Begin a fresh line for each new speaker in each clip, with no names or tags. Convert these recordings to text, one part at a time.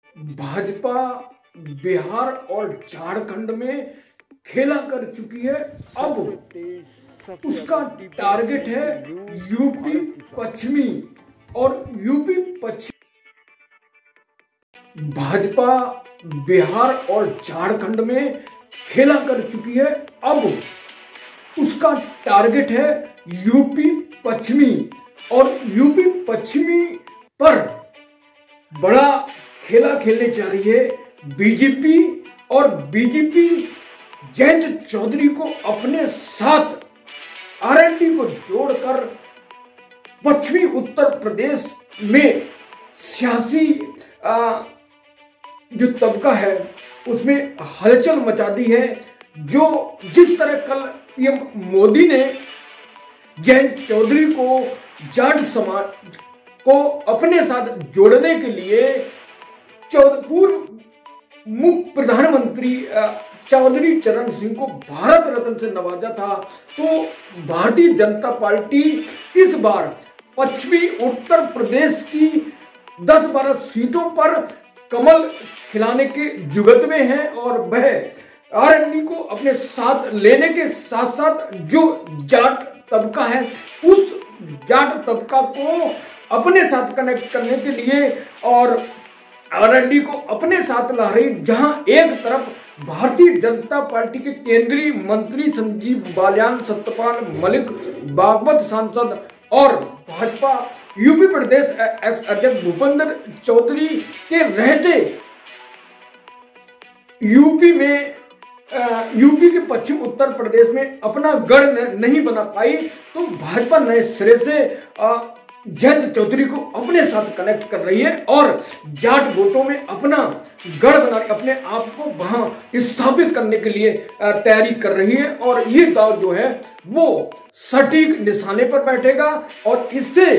भाजपा बिहार और झारखंड में खेला कर चुकी है। अब उसका टारगेट है यूपी पश्चिमी और यूपी पश्चिम। भाजपा बिहार और झारखंड में खेला कर चुकी है। अब उसका टारगेट है यूपी पश्चिमी और यूपी पश्चिमी पर बड़ा खेला खेलने जा रही है बीजेपी। और बीजेपी जयंत चौधरी को अपने साथ आरएलडी को जोड़कर पश्चिमी उत्तर प्रदेश में सियासी जो तबका है उसमें हलचल मचा दी है। जो जिस तरह कल पीएम मोदी ने जयंत चौधरी को जाट समाज को अपने साथ जोड़ने के लिए पूर्व मुख्य प्रधानमंत्री चौधरी चरण सिंह को भारत रत्न से नवाजा था, तो भारतीय जनता पार्टी इस बार पश्चिमी उत्तर प्रदेश की 10-12 सीटों पर कमल खिलाने के जुगत में है और वह आरएलडी को अपने साथ लेने के साथ साथ जो जाट तबका है उस जाट तबका को अपने साथ कनेक्ट करने के लिए और आरएलडी को अपने साथ ला रही। जहां एक तरफ भारतीय जनता पार्टी के केंद्रीय मंत्री संजीव बालियान, सत्यपाल मलिक, बागपत सांसद और भाजपा यूपी प्रदेश अध्यक्ष भूपेंद्र चौधरी के रहते यूपी के पश्चिम उत्तर प्रदेश में अपना गढ़ नहीं बना पाई, तो भाजपा नए सिरे से जयंत चौधरी को अपने साथ कनेक्ट कर रही है और जाट वोटों में अपना गढ़ बना रही, अपने आप को वहां स्थापित करने के लिए तैयारी कर रही है। और ये दाव जो है वो सटीक निशाने पर बैठेगा और इससे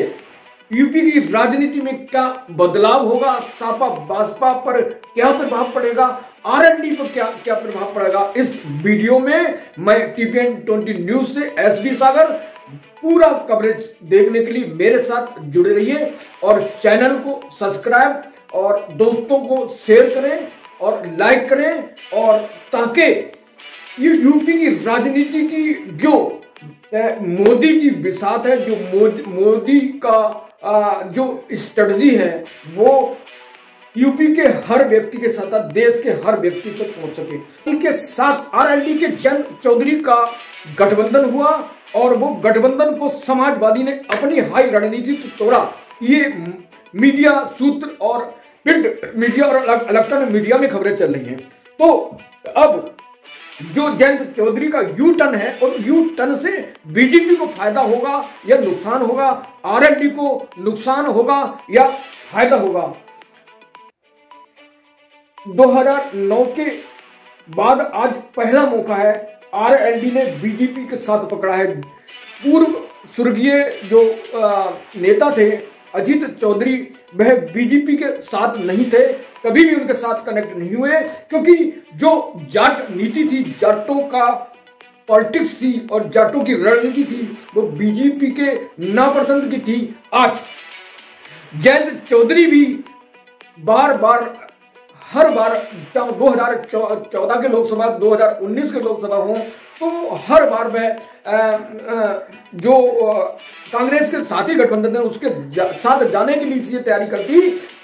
यूपी की राजनीति में क्या बदलाव होगा, सपा बसपा पर क्या प्रभाव पड़ेगा, आरएलडी पर क्या प्रभाव पड़ेगा, इस वीडियो में मैं TPN 20 न्यूज से एसबी सागर पूरा कवरेज देखने के लिए मेरे साथ जुड़े रहिए और चैनल को सब्सक्राइब और दोस्तों को शेयर करें और लाइक करें और ताकि ये यूपी की राजनीति की जो मोदी की बिसात है, जो मोदी का जो स्ट्रेटजी है वो यूपी के हर व्यक्ति के साथ देश के हर व्यक्ति तक पहुंच सके। इनके साथ आरएलडी के जयंत चौधरी का गठबंधन हुआ और वो गठबंधन को समाजवादी ने अपनी हाई रणनीति से तोड़ा। ये मीडिया सूत्र और प्रिंट मीडिया और इलेक्ट्रॉनिक मीडिया में खबरें चल रही हैं। तो अब जो जयंत चौधरी का यू टर्न है और यू टर्न से बीजेपी को फायदा होगा या नुकसान होगा, आरएलडी को नुकसान होगा या फायदा होगा। 2009 के बाद आज पहला मौका है आरएलडी ने बीजेपी के साथ पकड़ा है। पूर्व स्वर्गीय जो नेता थे अजीत चौधरी वह बीजेपी के साथ नहीं थे, कभी भी उनके साथ कनेक्ट नहीं हुए, क्योंकि जो जाट नीति थी, जाटों का पॉलिटिक्स थी और जाटों की रणनीति थी वो बीजेपी के नापसंद की थी। आज जयंत चौधरी भी हर बार 2014 के लोकसभा, 2019 के लोकसभा हो, तो हर बार वह जो कांग्रेस के साथी गठबंधन है उसके साथ जाने के लिए इसलिए तैयारी करती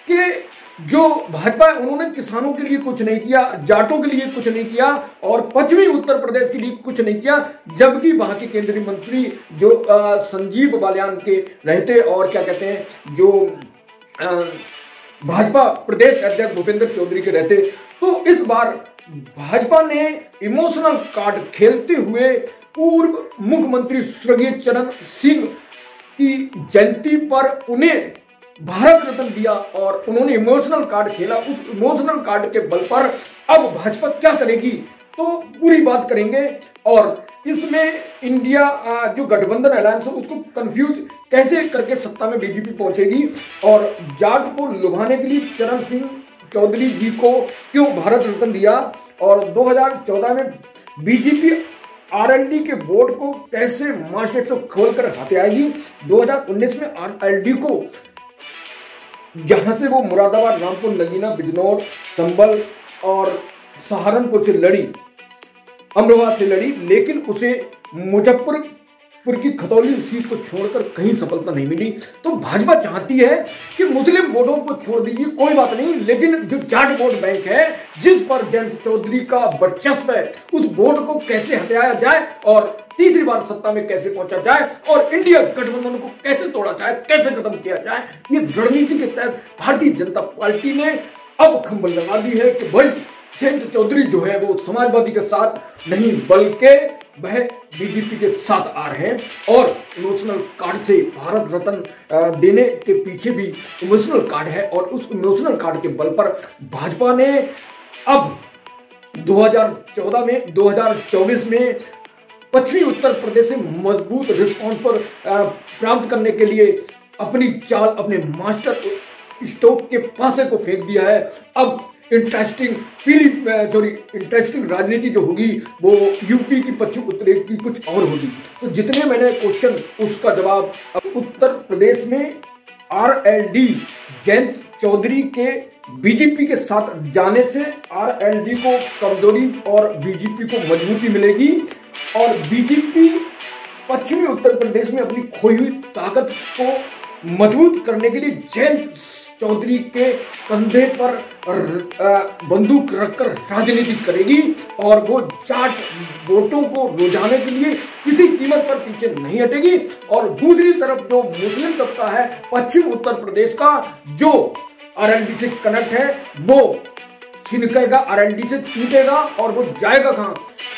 कि जो भाजपा उन्होंने किसानों के लिए कुछ नहीं किया, जाटों के लिए कुछ नहीं किया और पश्चिमी उत्तर प्रदेश के लिए कुछ नहीं किया, जबकि वहां के केंद्रीय मंत्री जो संजीव बालियान के रहते और क्या कहते हैं जो भाजपा प्रदेश अध्यक्ष भूपेंद्र चौधरी के रहते। तो इस बार भाजपा ने इमोशनल कार्ड खेलते हुए पूर्व मुख्यमंत्री स्वर्गीय चरण सिंह की जयंती पर उन्हें भारत रत्न दिया और उन्होंने इमोशनल कार्ड खेला। उस इमोशनल कार्ड के बल पर अब भाजपा क्या करेगी तो पूरी बात करेंगे और इसमें इंडिया जो गठबंधन अलायंस है उसको कंफ्यूज कैसे करके सत्ता में बीजेपी पहुंचेगी और जाट को लुभाने के लिए चरण सिंह चौधरी जी को क्यों भारत रत्न दिया और 2014 में बीजेपी आरएलडी के वोट को कैसे मार्केट से खोलकर हाथे आएगी। 2019 में आरएलडी को जहां से वो मुरादाबाद, रामपुर, नगीना, बिजनौर, संभल और सहारनपुर से लड़ी, अमरोहा से लड़ी, लेकिन उसे मुजफ्फरपुर की खतौली सीट को छोड़कर कहीं सफलता नहीं मिली। तो भाजपा चाहती है कि मुस्लिम वोटों को छोड़ दीजिए, कोई बात नहीं, लेकिन जो जाट वोट बैंक है, जिस पर जयंत चौधरी का वर्चस्व है, उस वोट को कैसे हटाया जाए और तीसरी बार सत्ता में कैसे पहुंचा जाए और इंडिया गठबंधन को कैसे तोड़ा जाए, कैसे खत्म किया जाए, ये रणनीति के तहत भारतीय जनता पार्टी ने अब खंबल लगा दी है कि भाई जयंत चौधरी जो है वो समाजवादी के साथ नहीं बल्कि वह बीजेपी के साथ आ रहे हैं। और इमोशनल कार्ड से भारत रत्न देने के पीछे भी इमोशनल कार्ड है और उस इमोशनल कार्ड के बल पर भाजपा ने अब 2024 में पश्चिमी उत्तर प्रदेश से मजबूत रिस्पॉन्स पर प्राप्त करने के लिए अपनी चाल अपने मास्टर स्ट्रोक के पासे को फेंक दिया है। अब इंटरेस्टिंग राजनीति जो होगी वो यूपी की पश्चिम उत्तर की कुछ और होगी। तो जितने मैंने क्वेश्चन उसका जवाब, अब उत्तर प्रदेश में आरएलडी जयंत चौधरी के बीजेपी के साथ जाने से आरएलडी को कमजोरी और बीजेपी को मजबूती मिलेगी और बीजेपी पश्चिमी उत्तर प्रदेश में अपनी खोई हुई ताकत को मजबूत करने के लिए जयंत चौधरी के कंधे पर बंदूक रखकर राजनीति करेगी और वो जाट वोटों को रुझाने के लिए किसी कीमत पर पीछे नहीं हटेगी। और दूसरी तरफ जो मुस्लिम तबका है पश्चिम उत्तर प्रदेश का, जो आरएलडी से कनेक्ट है, वो छिनकेगा, आरएलडी से टूटेगा और वो जाएगा कहां?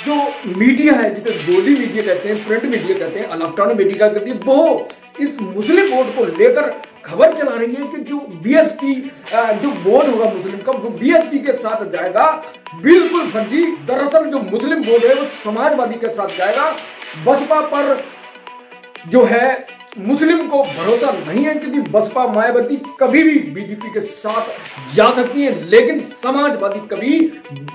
जो मीडिया है, जिसे गोदी मीडिया कहते हैं, प्रिंट मीडिया कहते हैं, इलेक्ट्रॉनिक मीडिया कहती है, वो इस मुस्लिम वोट को लेकर खबर चला रही है कि जो बीएसपी जो वोट होगा मुस्लिम का, वो बीएसपी के साथ जाएगा। बिल्कुल फर्जी। दरअसल जो मुस्लिम वोट है वो समाजवादी के साथ जाएगा। बसपा पर जो है मुस्लिम को भरोसा नहीं है, क्योंकि बसपा मायावती कभी भी बीजेपी के साथ जा सकती है, लेकिन समाजवादी कभी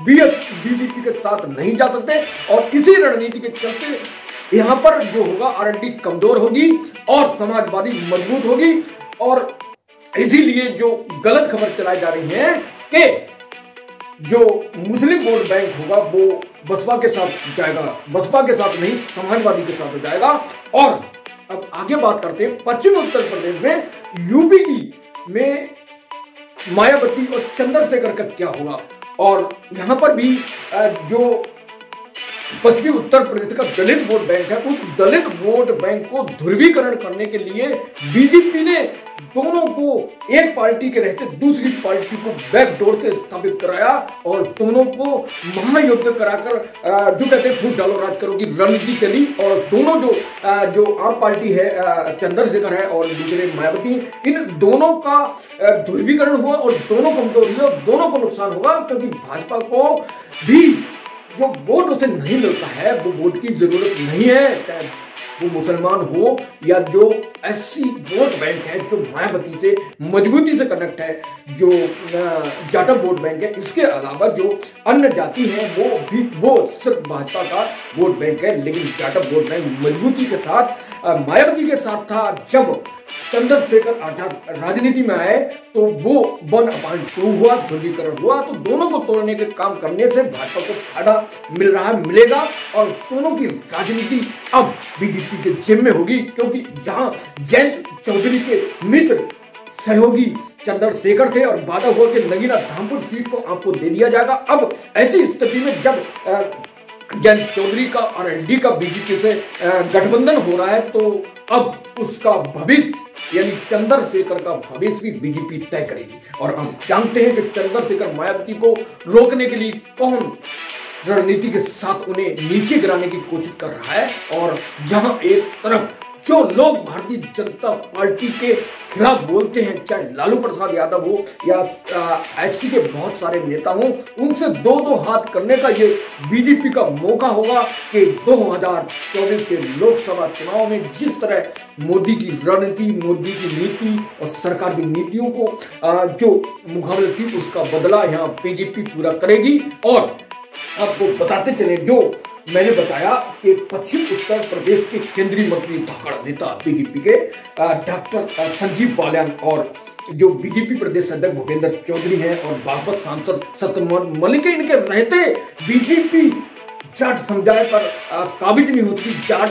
बीजेपी के साथ नहीं जा सकते। और इसी रणनीति के चलते यहां पर जो होगा आरएलडी कमजोर होगी और समाजवादी मजबूत होगी। और इसीलिए जो गलत खबर चलाई जा रही है कि जो मुस्लिम वोट बैंक होगा वो बसपा के साथ जाएगा, बसपा के साथ नहीं समाजवादी के साथ जाएगा। और अब आगे बात करते हैं पश्चिम उत्तर प्रदेश में, यूपी की में मायावती और चंद्रशेखर का क्या होगा। और यहां पर भी जो पश्चिमी उत्तर प्रदेश का दलित वोट बैंक है, उस दलित वोट बैंक को ध्रुवीकरण करने के लिए बीजेपी ने दोनों को एक पार्टी के रहते दूसरी पार्टी को बैकडोर से स्थापित कराया और दोनों को महायुद्ध कराकर जो कहते हैं फूट डालो राज करो की रणनीति चली। और दोनों जो आम पार्टी है, चंद्रशेखर है और दूसरे मायावती, इन दोनों का ध्रुवीकरण हुआ और दोनों कमजोर हुए और दोनों को नुकसान होगा, क्योंकि भाजपा को भी जो वोट उसे नहीं मिलता है वो वोट की जरूरत नहीं है, चाहे वो मुसलमान हो या जो एससी वोट बैंक है जो मायावती से मजबूती से कनेक्ट है, जो जाटव वोट बैंक है। इसके अलावा जो अन्य जाति है वो सिर्फ भाजपा का वोट बैंक है, लेकिन जाटव वोट बैंक मजबूती के साथ मायावती के साथ था। जब चंद्रशेखर आजाद राजनीति में आए तो वो 1/2 हुआ, ध्रुवीकरण हुआ, तो दोनों को तोड़ने के काम करने से भाजपा को फायदा मिल रहा है, मिलेगा। और दोनों की राजनीति अब बीजेपी के जिम्मे होगी, क्योंकि जहां जयंत चौधरी के मित्र सहयोगी चंद्रशेखर थे और वादा हुआ कि नगीना धामपुर सीट को आपको दे दिया जाएगा। अब ऐसी स्थिति में जब जयंत चौधरी का आरएलडी का बीजेपी से गठबंधन हो रहा है, तो अब उसका भविष्य यानी चंद्रशेखर का भविष्य भी बीजेपी तय करेगी। और हम जानते हैं कि चंद्रशेखर मायावती को रोकने के लिए कौन रणनीति के साथ उन्हें नीचे गिराने की कोशिश कर रहा है। और जहां एक तरफ जो लोग भारतीय जनता पार्टी के खिलाफ बोलते हैं, चाहे लालू प्रसाद यादव हो या एससी के बहुत सारे नेता हो, उनसे दो हाथ करने का ये बीजेपी का मौका होगा कि 2024 के लोकसभा चुनाव में जिस तरह मोदी की रणनीति, मोदी की नीति और सरकार की नीतियों को जो मुकाबले थी उसका बदला यहाँ बीजेपी पूरा करेगी। और आपको बताते चले, जो मैंने बताया कि पश्चिम उत्तर प्रदेश के केंद्रीय मंत्री धाकड़ नेता बीजेपी के डॉक्टर संजीव बालियान और जो बीजेपी प्रदेश अध्यक्ष भूपेंद्र चौधरी हैं और बागपत सांसद सत्यमोहन मलिक के इनके रहते बीजेपी जाट समुदाय पर काबिज नहीं होती, जाट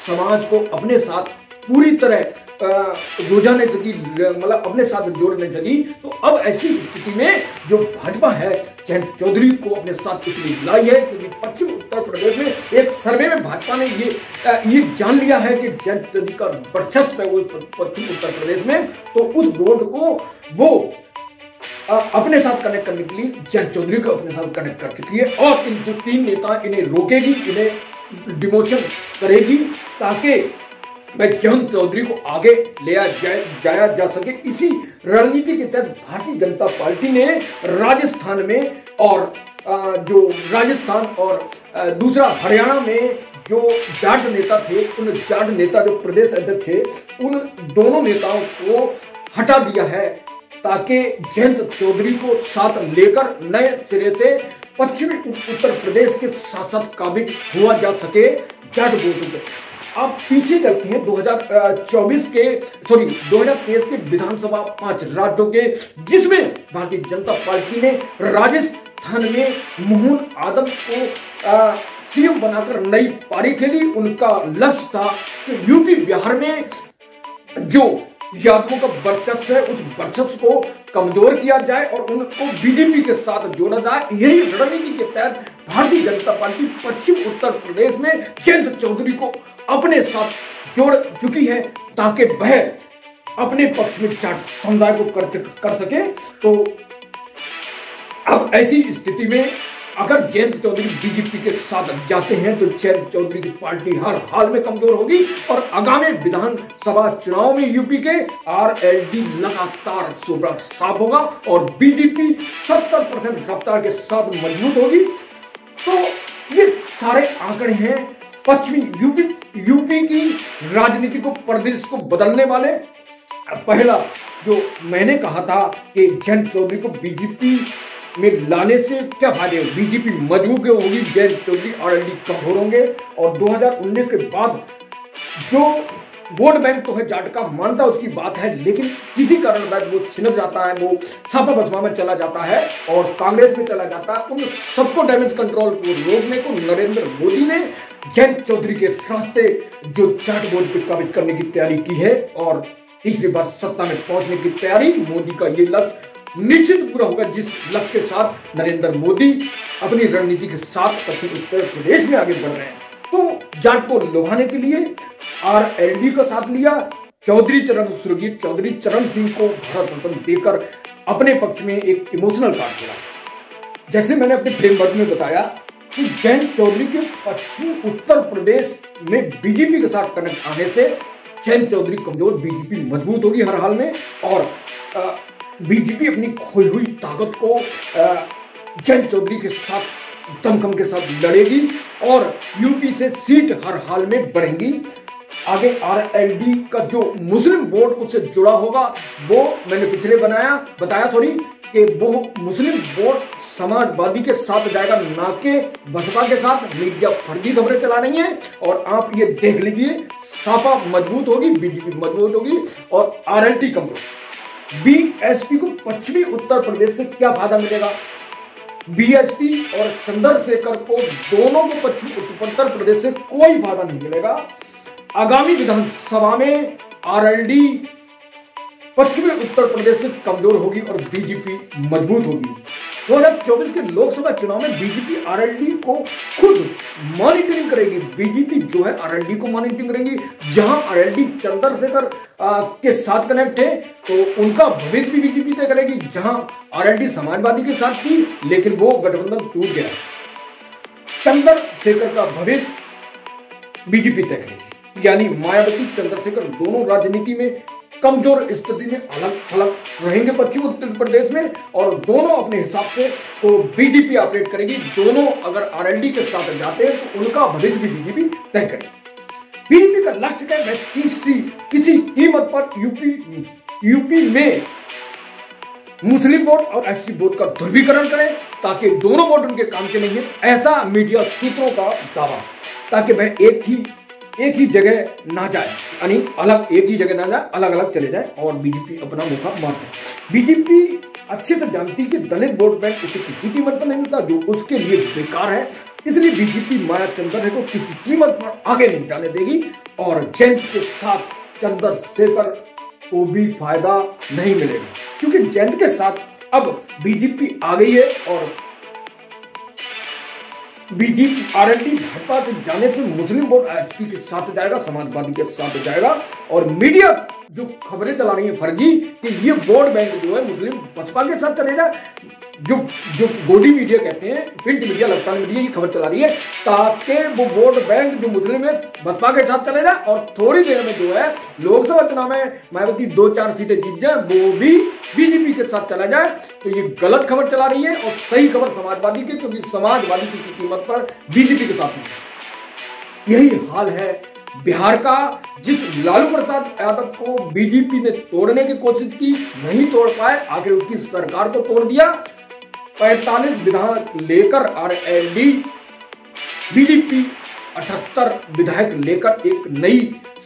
समाज को अपने साथ पूरी तरह रोजा नहीं सकी, मतलब अपने साथ जोड़ नहीं सकी। तो अब ऐसी स्थिति में जो भाजपा है जयंत चौधरी को अपने साथ इसलिए लाई है क्योंकि पश्चिम उत्तर प्रदेश में एक सर्वे में भाजपा ने ये जान लिया है कि जयंत चौधरी का वर्चस्व है वो पश्चिम उत्तर प्रदेश में, तो उस बोर्ड को वो अपने साथ कनेक्ट करने के लिए जयंत चौधरी को अपने साथ कनेक्ट कर चुकी है और इन जो 3 नेता इन्हें रोकेगी, इन्हें डिमोशन करेगी ताकि मैं जयंत चौधरी को आगे ले जाया जा सके। इसी रणनीति के तहत भारतीय जनता पार्टी ने राजस्थान में और जो राजस्थान और दूसरा हरियाणा में जो जाट नेता थे, उन जाट नेता जो प्रदेश अध्यक्ष थे, उन दोनों नेताओं को हटा दिया है ताकि जयंत चौधरी को साथ लेकर नए सिरे से पश्चिमी उत्तर प्रदेश के साथ साथ काबिज हुआ जा सके जाट वोटों पे। आप पीछे चलते हैं 2023 के विधानसभा 5 राज्यों के, जिसमें भारतीय जनता पार्टी ने राजस्थान में मोहन यादव को सीएम बनाकर नई पारी खेली। उनका लक्ष्य था कि यूपी बिहार में जो यादवों का वर्चस्व है उस वर्चस्व को कमजोर किया जाए और उनको बीजेपी के साथ जोड़ा जाए। यही रणनीति के तहत भारतीय जनता पार्टी पश्चिम उत्तर प्रदेश में जयंत चौधरी को अपने साथ जोड़ चुकी है ताकि वह अपने पक्ष में जाट समुदाय को कर सके। तो अब ऐसी स्थिति में अगर जयंत चौधरी बीजेपी के साथ जाते हैं तो जयंत चौधरी की पार्टी हर हाल में कमजोर होगी और आगामी विधानसभा चुनाव में यूपी के आरएलडी लगातार सोबरा साफ होगा और बीजेपी 70% रफ्तार के साथ मजबूत होगी। तो ये सारे आंकड़े हैं पश्चिमी यूपी की राजनीति को, प्रदेश को बदलने वाले। पहला जो मैंने कहा था कि जयंत चौधरी को बीजेपी में लाने से क्या फायदे, बीजेपी मजबूत होगी, जयंत चौधरी आरएलडी कमजोर होंगे और 2019 के बाद जो वोट बैंक तो है जाट का, मानता उसकी बात है, लेकिन किसी कारण वो छिनक जाता है, वो छापा बसपा में चला जाता है और कांग्रेस में चला जाता है। उन सबको डैमेज कंट्रोल को रोकने को नरेंद्र मोदी ने जयंत चौधरी के रास्ते जो जाट वोट पे काबिज करने की तैयारी की है और तीसरी बार सत्ता में पहुंचने की तैयारी। मोदी का ये लक्ष्य निश्चित पूरा होगा जिस लक्ष्य के साथ नरेंद्र मोदी अपनी रणनीति के साथ पश्चिम उत्तर प्रदेश में आगे बढ़ रहे हैं। तो जाट को लुभाने के लिए आरएलडी का साथ लिया, चौधरी चरण सिंह को भारत रत्न देकर अपने पक्ष में एक इमोशनल कार्ड खेला। जैसे मैंने अपने फ्रेमवर्क में बताया कि जयंत चौधरी के पश्चिम उत्तर प्रदेश में बीजेपी के साथ कनेक्ट आने से जयंत चौधरी कमजोर, बीजेपी मजबूत होगी हर हाल में और बीजेपी अपनी खोई हुई ताकत को जयंत चौधरी के साथ दमखम के साथ लड़ेगी और यूपी से सीट हर हाल में बढ़ेंगी। आगे आरएलडी का जो मुस्लिम वोट उससे जुड़ा होगा वो मैंने पिछले बताया कि वो मुस्लिम वोट समाजवादी के साथ जाएगा, ना कि बसपा के साथ। मीडिया फर्जी खबरें चला रही है और आप ये देख लीजिए, सपा मजबूत होगी, बीजेपी मजबूत होगी और आरएलडी कमजोर। बीएसपी को पश्चिमी उत्तर प्रदेश से क्या फायदा मिलेगा? बीएसपी और चंद्रशेखर को दोनों को पश्चिमी उत्तर प्रदेश से कोई फायदा नहीं मिलेगा। आगामी विधानसभा में आरएलडी पश्चिमी उत्तर प्रदेश से कमजोर होगी और बीजेपी मजबूत होगी। 2024 के लोकसभा चुनाव में बीजेपी आरएलडी को खुद मॉनिटरिंग करेगी। बीजेपी जो है आरएलडी को मॉनिटरिंग करेगी। जहां आरएलडी चंद्रशेखर के साथ कनेक्ट है तो उनका भविष्य भी बीजेपी तय करेगी। जहां आरएलडी समाजवादी के साथ थी लेकिन वो गठबंधन टूट गया, चंद्रशेखर का भविष्य बीजेपी तय करेगी। यानी मायावती चंद्रशेखर दोनों राजनीति में कमजोर स्थिति में अलग अलग रहेंगे पश्चिम उत्तर प्रदेश में और दोनों अपने हिसाब से तो बीजेपी ऑपरेट करेगी। दोनों अगर आरएलडी के साथ जाते हैं तो उनका भविष्य भी बीजेपी तय करेगी। बीजेपी का लक्ष्य है वह किसी कीमत पर यूपी में मुस्लिम वोट और एससी वोट का ध्रुवीकरण करें ताकि दोनों वोट उनके काम के नहीं है, ऐसा मीडिया सूत्रों का दावा, ताकि वह एक ही एक ही जगह ना जाए, यानी अलग एक ही जगह ना जाए, अलग अलग चले जाए और बीजेपी अपना मौका मारते। बीजेपी अच्छे से जानती है कि दलित वोट बैंक उसे किसी कीमत पर नहीं मिलता, जो उसके लिए बेकार है। इसलिए बीजेपी माया चंद्रशेखर को किसी कीमत पर आगे नहीं जाने देगी और जयंत के साथ चंद्रशेखर को भी फायदा नहीं मिलेगा, क्योंकि जयंत के साथ अब बीजेपी आ गई है और बीजेपी आरएलडी भाजपा से जाने से मुस्लिम वोट आरएसपी के साथ जाएगा, समाजवादी के साथ जाएगा। और मीडिया जो खबरें चला रही है फर्जी कि ये वोट बैंक जो है मुस्लिम बसपा के साथ चलेगा, जो गोदी मीडिया कहते हैं, प्रिंट मीडिया, इलेक्ट्रॉनिक मीडिया ये खबर चला रही है ताकि वो वोट बैंक जो मुस्लिम है बसपा के साथ चले जाए और थोड़ी देर में जो है लोकसभा चुनाव में मायावती 2-4 सीटें जीत जाए, वो भी बीजेपी के साथ चला जाए। तो ये गलत खबर चला रही है और सही खबर समाजवादी की, क्योंकि समाजवादी की कीमत पर बीजेपी के साथ नहीं। यही हाल है बिहार का, जिस लालू प्रसाद यादव को बीजेपी ने तोड़ने की कोशिश की, नहीं तोड़ पाए, आखिर उसकी सरकार को तोड़ दिया। 45 विधायक लेकर आरएलडी, बीजेपी 78 विधायक लेकर एक नई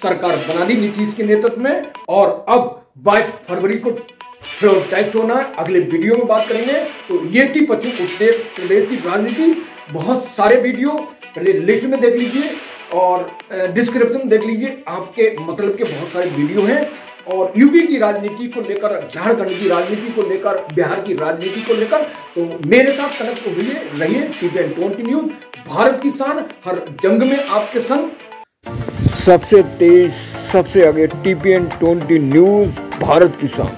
सरकार बना दी नीतीश के नेतृत्व में। और अब 22 फरवरी को टेस्ट होना है, अगले वीडियो में बात करेंगे। तो ये थी पश्चिम उत्तर प्रदेश की राजनीति। बहुत सारे वीडियो पहले लिस्ट में देख लीजिए और डिस्क्रिप्शन देख लीजिए, आपके मतलब के बहुत सारे वीडियो हैं। और यूपी की राजनीति को लेकर, झारखंड की राजनीति को लेकर, बिहार की राजनीति को लेकर, तो मेरे साथ कनेक्ट हुए रहिए। टीपीएन 20 न्यूज, भारत की शान, हर जंग में आपके संग। सबसे तेज, सबसे आगे, टीपीएन 20 न्यूज, भारत की शान।